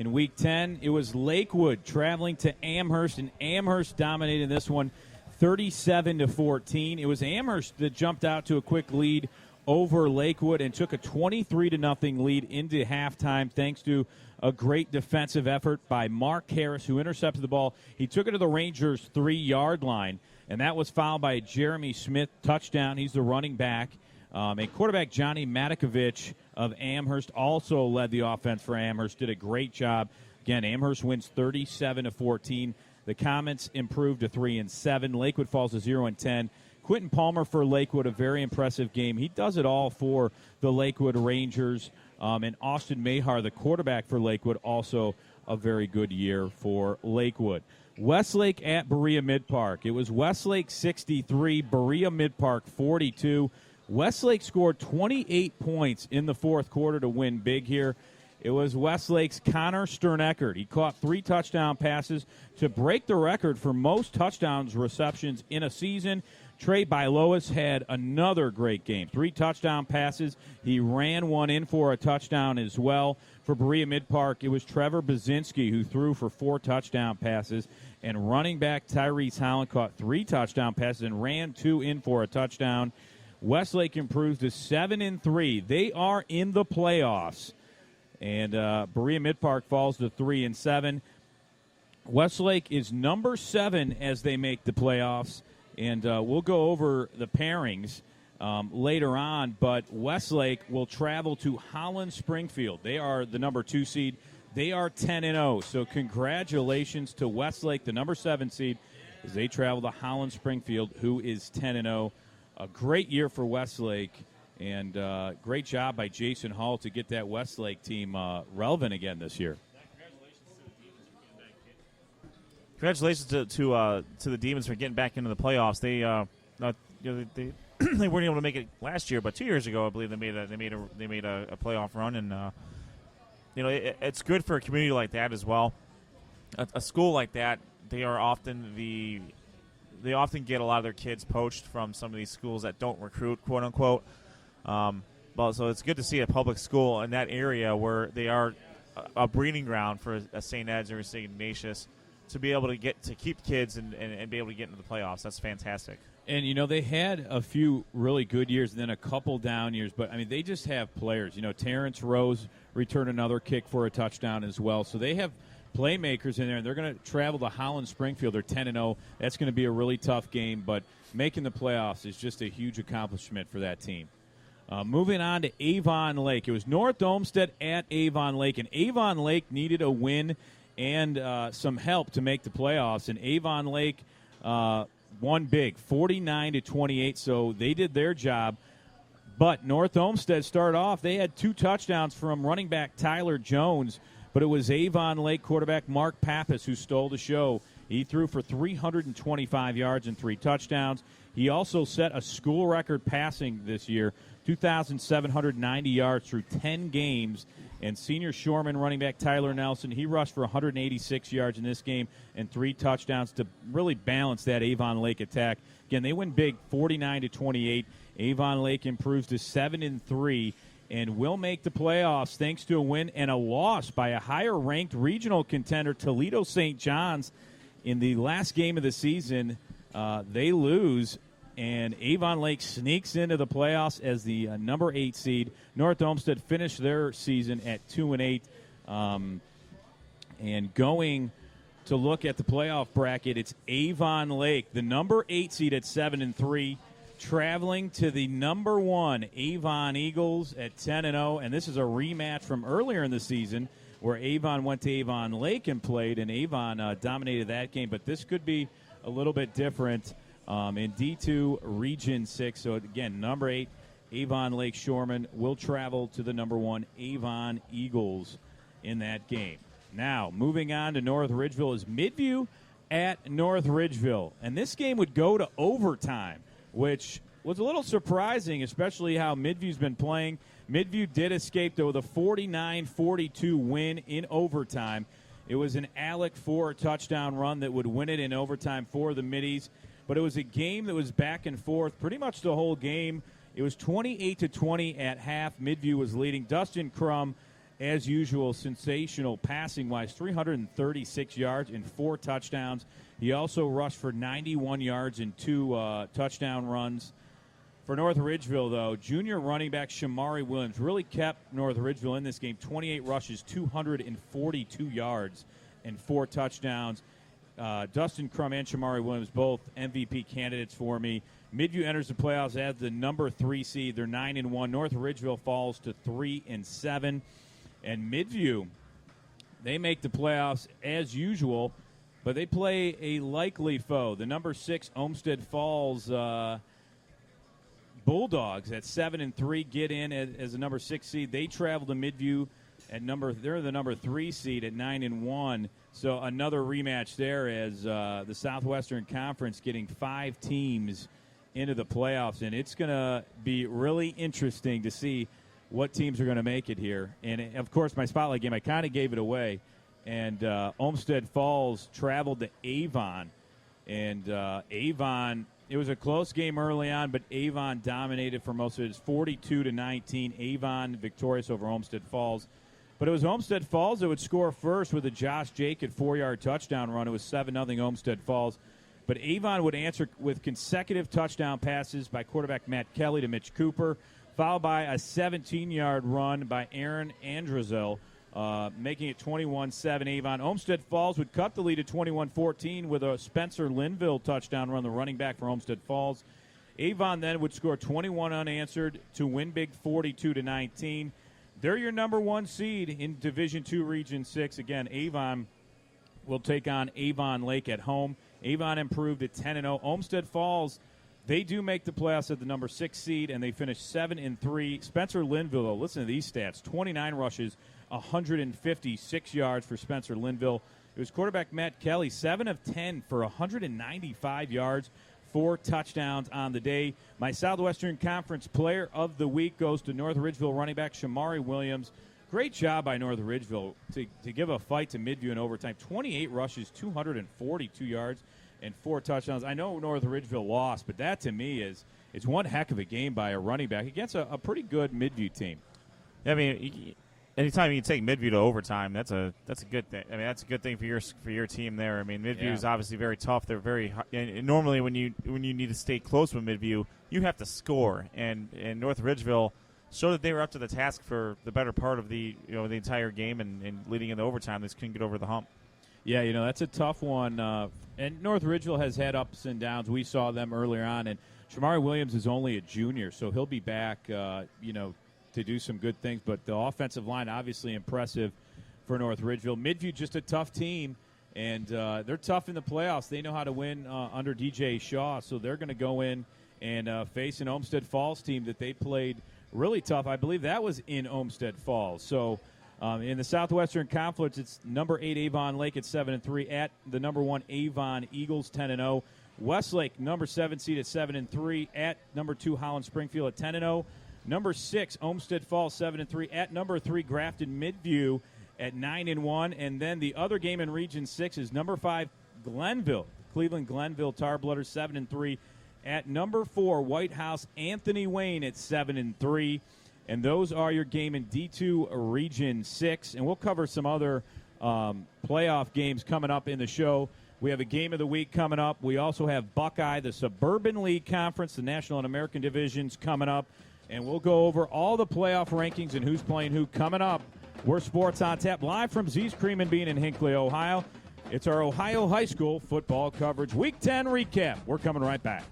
In Week 10, it was Lakewood traveling to Amherst, and Amherst dominated this one 37-14. It was Amherst that jumped out to a quick lead over Lakewood and took a 23-0 lead into halftime thanks to a great defensive effort by Mark Harris, who intercepted the ball. He took it to the Rangers' 3-yard line, and that was followed by a Jeremy Smith touchdown. He's the running back. And quarterback Johnny Matakovich of Amherst also led the offense for Amherst, did a great job. Again, Amherst wins 37-14. The Comets improved to 3-7. Lakewood falls to 0-10. Quentin Palmer for Lakewood, a very impressive game. He does it all for the Lakewood Rangers. And Austin Mahar, the quarterback for Lakewood, also a very good year for Lakewood. Westlake at Berea Mid-Park. It was Westlake 63, Berea Mid-Park 42. Westlake scored 28 points in the fourth quarter to win big here. It was Westlake's Connor Sterneckert. He caught 3 touchdown passes to break the record for most touchdowns receptions in a season. Trey Bylois had another great game. 3 touchdown passes. He ran one in for a touchdown as well. For Berea Mid-Park, it was Trevor Bazinski who threw for 4 touchdown passes. And running back Tyrese Holland caught 3 touchdown passes and ran 2 in for a touchdown. Westlake improves to 7-3. They are in the playoffs. And Berea Mid-Park falls to 3-7. Westlake is number 7 as they make the playoffs. And we'll go over the pairings later on. But Westlake will travel to Holland Springfield. They are the number 2 seed. They are 10-0. So congratulations to Westlake, the number 7 seed, as they travel to Holland Springfield, who is 10-0. A great year for Westlake, and great job by Jason Hall to get that Westlake team relevant again this year. Congratulations to the Demons for getting back into the playoffs. They they weren't able to make it last year, but 2 years ago, I believe they made a playoff run, and it's good for a community like that as well. A school like that, they often get a lot of their kids poached from some of these schools that don't recruit, quote unquote. So it's good to see a public school in that area where they are a breeding ground for a St. Ed's or a St. Ignatius to be able to keep kids and be able to get into the playoffs. That's fantastic. And, they had a few really good years and then a couple down years. But, they just have players. Terrence Rose returned another kick for a touchdown as well. So they have playmakers in there, and they're going to travel to Holland Springfield. They're 10-0. That's going to be a really tough game, but making the playoffs is just a huge accomplishment for that team. Moving on to Avon Lake. It was North Olmsted at Avon Lake, and Avon Lake needed a win and some help to make the playoffs, and Avon Lake won big, 49-28, so they did their job. But North Olmsted started off. They had 2 touchdowns from running back Tyler Jones, but it was Avon Lake quarterback Mark Pappas who stole the show. He threw for 325 yards and 3 touchdowns. He also set a school record passing this year, 2,790 yards through 10 games. And senior Shoreman running back Tyler Nelson, he rushed for 186 yards in this game and 3 touchdowns to really balance that Avon Lake attack. Again, they win big, 49-28. Avon Lake improves to 7-3. And will make the playoffs thanks to a win and a loss by a higher-ranked regional contender, Toledo St. John's. In the last game of the season, they lose, and Avon Lake sneaks into the playoffs as the number 8 seed. North Olmsted finished their season at 2-8. And going to look at the playoff bracket, it's Avon Lake, the number 8 seed at 7-3. Traveling to the number 1 Avon Eagles at 10-0, and this is a rematch from earlier in the season where Avon went to Avon Lake and played, and Avon dominated that game. But this could be a little bit different in D2 Region 6. So, again, number 8 Avon Lake Shoreman will travel to the number 1 Avon Eagles in that game. Now, moving on to North Ridgeville is Midview at North Ridgeville, and this game would go to overtime, which was a little surprising, especially how Midview's been playing. Midview did escape, though, with a 49-42 win in overtime. It was an Alec 4-touchdown run that would win it in overtime for the Middies. But it was a game that was back and forth pretty much the whole game. It was 28-20 at half. Midview was leading. Dustin Crum as usual, sensational passing-wise, 336 yards and 4 touchdowns. He also rushed for 91 yards and 2 touchdown runs. For North Ridgeville, though, junior running back Shamari Williams really kept North Ridgeville in this game. 28 rushes, 242 yards, and 4 touchdowns. Dustin Crum and Shamari Williams, both MVP candidates for me. Midview enters the playoffs as the number 3 seed. They're 9-1. North Ridgeville falls to 3-7. And Midview, they make the playoffs as usual, but they play a likely foe. The number 6 Olmsted Falls Bulldogs at 7-3 get in as the number 6 seed. They travel to Midview they're the number 3 seed at 9-1. So another rematch there as the Southwestern Conference getting 5 teams into the playoffs, and it's going to be really interesting to see what teams are going to make it here. And, of course, my spotlight game, I kind of gave it away. And Olmsted Falls traveled to Avon. And Avon, it was a close game early on, but Avon dominated for most of it. It's 42-19. Avon victorious over Olmsted Falls. But it was Olmsted Falls that would score first with a Josh Jacob 4-yard touchdown run. It was 7-0 Olmsted Falls. But Avon would answer with consecutive touchdown passes by quarterback Matt Kelly to Mitch Cooper, followed by a 17-yard run by Aaron Andrezel, making it 21-7 Avon. Olmsted Falls would cut the lead at 21-14 with a Spencer Linville touchdown run, the running back for Olmsted Falls. Avon then would score 21 unanswered to win big 42-19. They're your number 1 seed in Division II Region 6. Again, Avon will take on Avon Lake at home. Avon improved at 10-0. Olmsted Falls, they do make the playoffs at the number 6 seed, and they finish 7-3. Spencer Linville, though, listen to these stats. 29 rushes, 156 yards for Spencer Linville. It was quarterback Matt Kelly, 7 of 10 for 195 yards, 4 touchdowns on the day. My Southwestern Conference Player of the Week goes to North Ridgeville running back Shamari Williams. Great job by North Ridgeville to give a fight to Midview in overtime. 28 rushes, 242 yards, and 4 touchdowns. I know North Ridgeville lost, but that to me is one heck of a game by a running back against a pretty good Midview team. I mean, anytime you take Midview to overtime, that's a good thing. I mean, that's a good thing for your team there. I mean, Midview is obviously very tough. They're very and normally when you need to stay close with Midview, you have to score. And North Ridgeville showed that they were up to the task for the better part of the the entire game and leading into overtime. They just couldn't get over the hump. Yeah, that's a tough one. And North Ridgeville has had ups and downs. We saw them earlier on, and Shamari Williams is only a junior, so he'll be back. To do some good things, but the offensive line obviously impressive for North Ridgeville. Midview just a tough team, and they're tough in the playoffs. They know how to win under DJ Shaw, so they're going to go in and face an Olmsted Falls team that they played really tough. I believe that was in Olmsted Falls. So in the Southwestern Conference, it's number 8 Avon Lake at 7-3 at the number 1 Avon Eagles 10-0. Westlake, number 7 seed at 7-3 at number 2 Holland Springfield at 10-0. Number 6, Olmsted Falls, 7-3. At number 3, Grafton Midview at 9-1. And then the other game in Region 6 is number 5, Glenville. Cleveland Glenville Tarblooders, 7-3. At number 4, White House Anthony Wayne at 7-3. And those are your game in D2 Region 6. And we'll cover some other playoff games coming up in the show. We have a game of the week coming up. We also have Buckeye, the Suburban League Conference, the National and American divisions coming up. And we'll go over all the playoff rankings and who's playing who coming up. We're Sports on Tap, live from Z's Cream and Bean in Hinckley, Ohio. It's our Ohio High School football coverage Week 10 recap. We're coming right back.